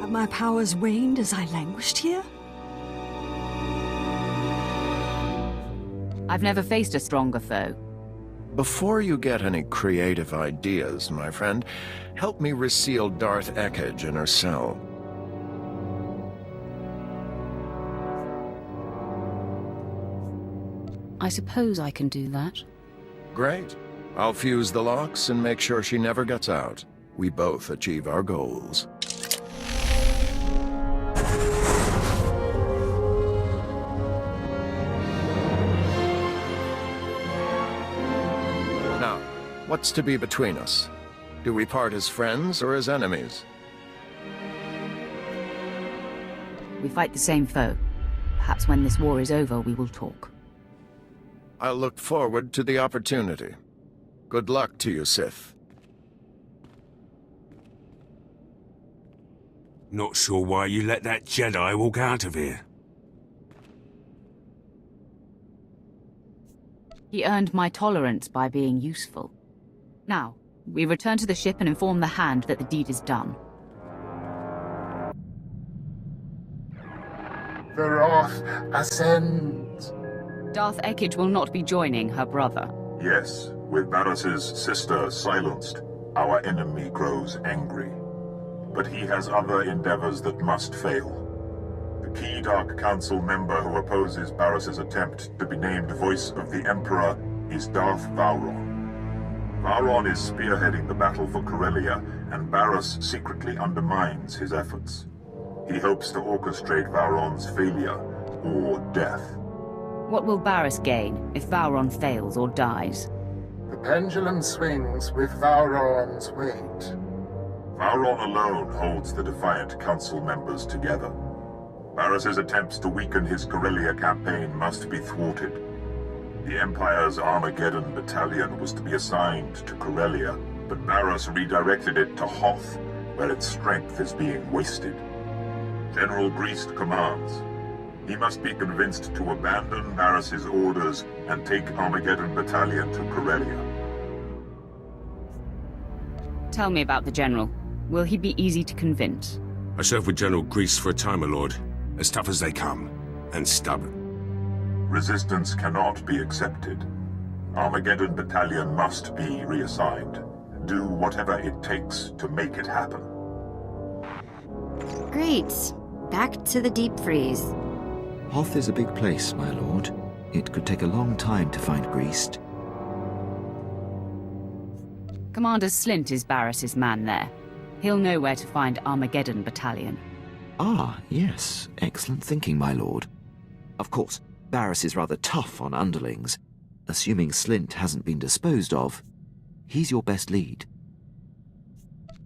Have my powers waned as I languished here? I've never faced a stronger foe. Before you get any creative ideas, my friend, help me reseal Darth Ekage in her cell. I suppose I can do that. Great. I'll fuse the locks and make sure she never gets out. We both achieve our goals. Now, what's to be between us? Do we part as friends or as enemies? We fight the same foe. Perhaps when this war is over, we will talk. I'll look forward to the opportunity. Good luck to you, Sith. Not sure why you let that Jedi walk out of here. He earned my tolerance by being useful. Now, we return to the ship and inform the Hand that the deed is done. The Wrath ascends. Darth Ekage will not be joining her brother. Yes, with Barris's sister silenced, our enemy grows angry. But he has other endeavors that must fail. The key Dark Council member who opposes Barris's attempt to be named Voice of the Emperor is Darth Vowron. Vowron is spearheading the battle for Corellia, and Barris secretly undermines his efforts. He hopes to orchestrate Vowron's failure, or death. What will Barris gain if Vowron fails or dies? The pendulum swings with Vowron's weight. Vowron alone holds the defiant council members together. Barris's attempts to weaken his Corellia campaign must be thwarted. The Empire's Armageddon battalion was to be assigned to Corellia, but Barris redirected it to Hoth, where its strength is being wasted. General Greast commands. He must be convinced to abandon Barris's orders and take Armageddon battalion to Corellia. Tell me about the General. Will he be easy to convince? I served with General Grease for a time, my lord. As tough as they come, and stubborn. Resistance cannot be accepted. Armageddon battalion must be reassigned. Do whatever it takes to make it happen. Great. Back to the deep freeze. Hoth is a big place, my lord. It could take a long time to find Greased. Commander Slint is Barris's man there. He'll know where to find Armageddon battalion. Ah, yes. Excellent thinking, my lord. Of course, Barris is rather tough on underlings. Assuming Slint hasn't been disposed of, he's your best lead.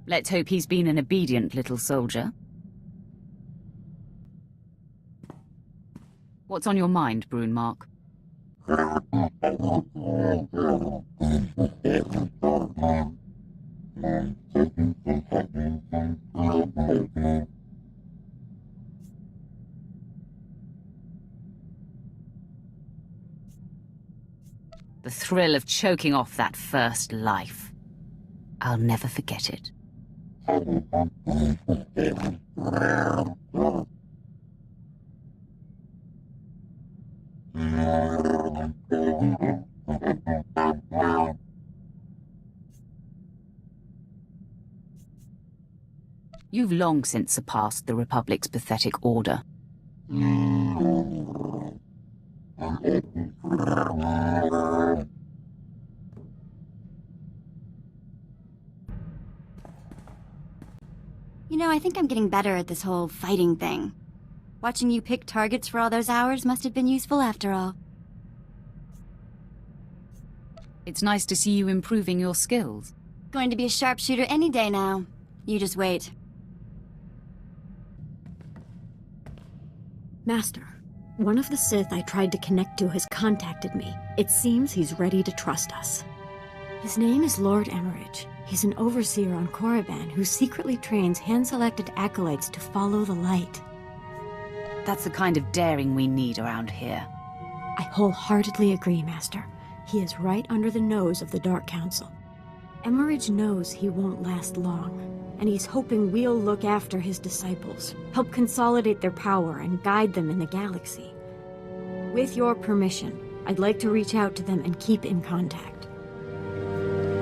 Let's hope he's been an obedient little soldier. What's on your mind, Brunmark? The thrill of choking off that first life. I'll never forget it. You've long since surpassed the Republic's pathetic order. You know, I think I'm getting better at this whole fighting thing. Watching you pick targets for all those hours must have been useful after all. It's nice to see you improving your skills. Going to be a sharpshooter any day now. You just wait. Master, one of the Sith I tried to connect to has contacted me. It seems he's ready to trust us. His name is Lord Emmerich. He's an overseer on Korriban who secretly trains hand-selected acolytes to follow the light. That's the kind of daring we need around here. I wholeheartedly agree, Master. He is right under the nose of the Dark Council. Emmerich knows he won't last long. and he's hoping we'll look after his disciples, help consolidate their power and guide them in the galaxy. With your permission, I'd like to reach out to them and keep in contact.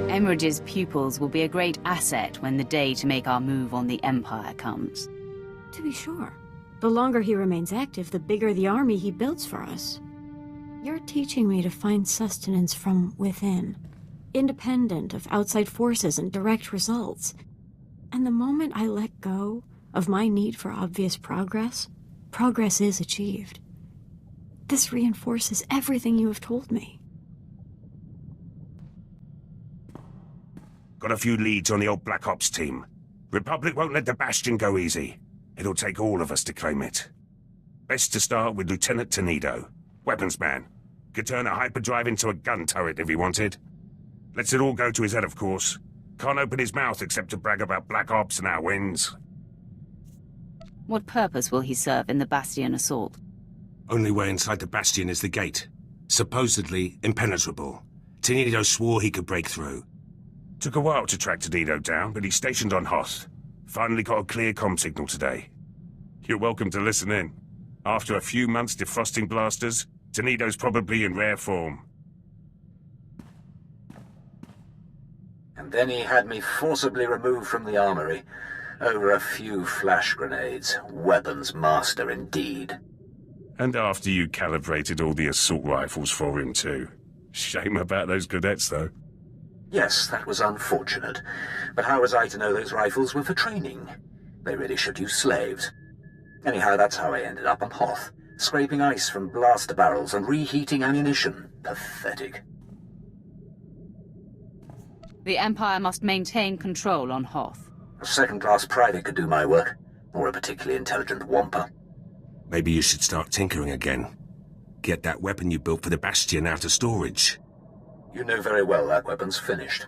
Emmerich's pupils will be a great asset when the day to make our move on the Empire comes. To be sure. The longer he remains active, the bigger the army he builds for us. You're teaching me to find sustenance from within, independent of outside forces and direct results. And the moment I let go of my need for obvious progress, progress is achieved. This reinforces everything you have told me. Got a few leads on the old Black Ops team. Republic won't let the Bastion go easy. It'll take all of us to claim it. Best to start with Lieutenant Tenido. Weapons man. Could turn a hyperdrive into a gun turret if he wanted. Lets it all go to his head, of course. Can't open his mouth except to brag about Black Ops and our wins. What purpose will he serve in the Bastion assault? Only way inside the Bastion is the gate. Supposedly impenetrable. Tenido swore he could break through. Took a while to track Tenido down, but he's stationed on Hoth. Finally got a clear comm signal today. You're welcome to listen in. After a few months defrosting blasters, Tenido's probably in rare form. And then he had me forcibly removed from the armory, over a few flash grenades. Weapons master indeed. And after you calibrated all the assault rifles for him too. Shame about those cadets, though. Yes, that was unfortunate. But how was I to know those rifles were for training? They really should use slaves. Anyhow, that's how I ended up on Hoth, scraping ice from blaster barrels and reheating ammunition. Pathetic. The Empire must maintain control on Hoth. A second-class private could do my work, or a particularly intelligent wampa. Maybe you should start tinkering again. Get that weapon you built for the Bastion out of storage. You know very well that weapon's finished.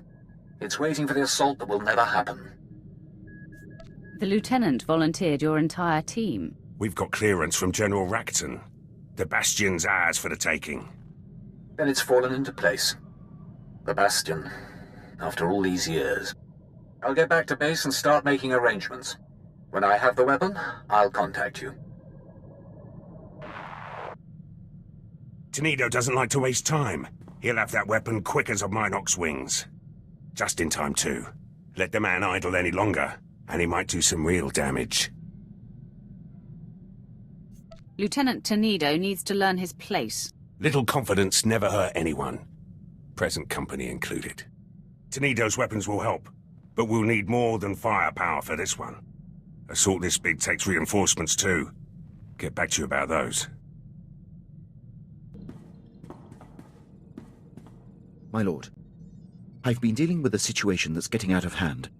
It's waiting for the assault that will never happen. The Lieutenant volunteered your entire team. We've got clearance from General Racton. The Bastion's ours for the taking. Then it's fallen into place. The Bastion, after all these years. I'll get back to base and start making arrangements. When I have the weapon, I'll contact you. Tenido doesn't like to waste time. He'll have that weapon quick as a Minox wings. Just in time, too. Let the man idle any longer, and he might do some real damage. Lieutenant Tenido needs to learn his place. Little confidence never hurt anyone. Present company included. Tenido's weapons will help, but we'll need more than firepower for this one. Assault this big takes reinforcements, too. Get back to you about those. My lord, I've been dealing with a situation that's getting out of hand.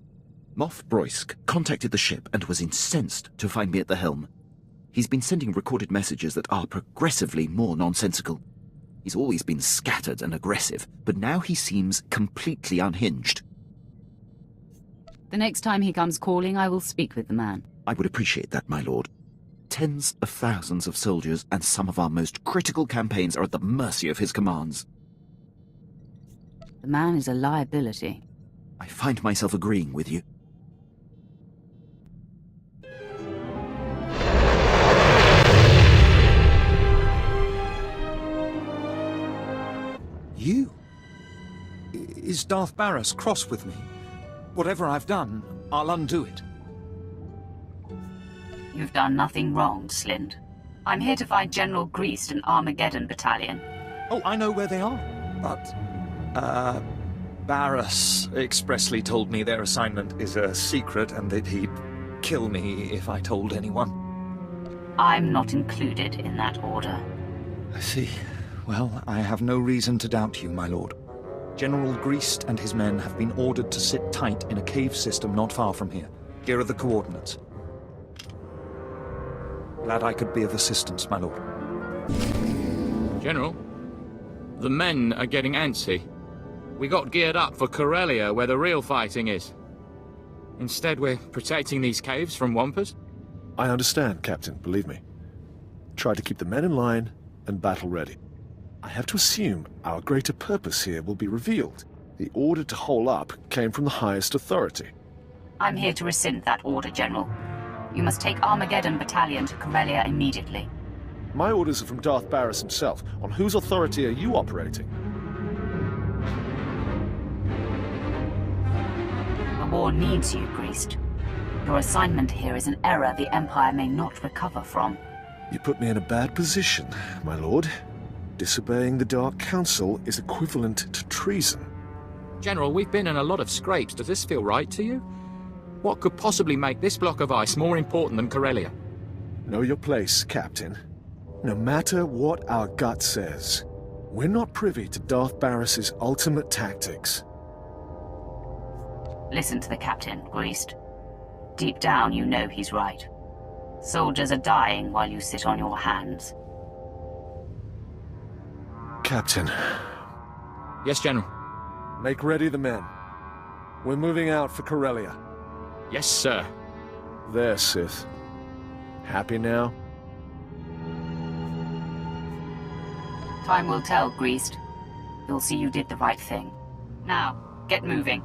Moff Broysk contacted the ship and was incensed to find me at the helm. He's been sending recorded messages that are progressively more nonsensical. He's always been scattered and aggressive, but now he seems completely unhinged. The next time he comes calling, I will speak with the man. I would appreciate that, my lord. Tens of thousands of soldiers and some of our most critical campaigns are at the mercy of his commands. The man is a liability. I find myself agreeing with you. You? Is Darth Barras cross with me? Whatever I've done, I'll undo it. You've done nothing wrong, Slind. I'm here to find General Greast and Armageddon Battalion. Oh, I know where they are, but... Barras expressly told me their assignment is a secret and that he'd kill me if I told anyone. I'm not included in that order. I see. Well, I have no reason to doubt you, my lord. General Greast and his men have been ordered to sit tight in a cave system not far from here. Here are the coordinates. Glad I could be of assistance, my lord. General, the men are getting antsy. We got geared up for Corellia, where the real fighting is. Instead, we're protecting these caves from Wampers. I understand, Captain, believe me. Try to keep the men in line and battle ready. I have to assume our greater purpose here will be revealed. The order to hole up came from the highest authority. I'm here to rescind that order, General. You must take Armageddon Battalion to Corellia immediately. My orders are from Darth Barris himself. On whose authority are you operating? The war needs you, Greased. Your assignment here is an error the Empire may not recover from. You put me in a bad position, my lord. Disobeying the Dark Council is equivalent to treason. General, we've been in a lot of scrapes. Does this feel right to you? What could possibly make this block of ice more important than Corellia? Know your place, Captain. No matter what our gut says, we're not privy to Darth Barris's ultimate tactics. Listen to the Captain, Greased. Deep down, you know he's right. Soldiers are dying while you sit on your hands. Captain. Yes, General. Make ready the men. We're moving out for Corellia. Yes, sir. There, Sith. Happy now? Time will tell, Greased. You'll see you did the right thing. Now, get moving.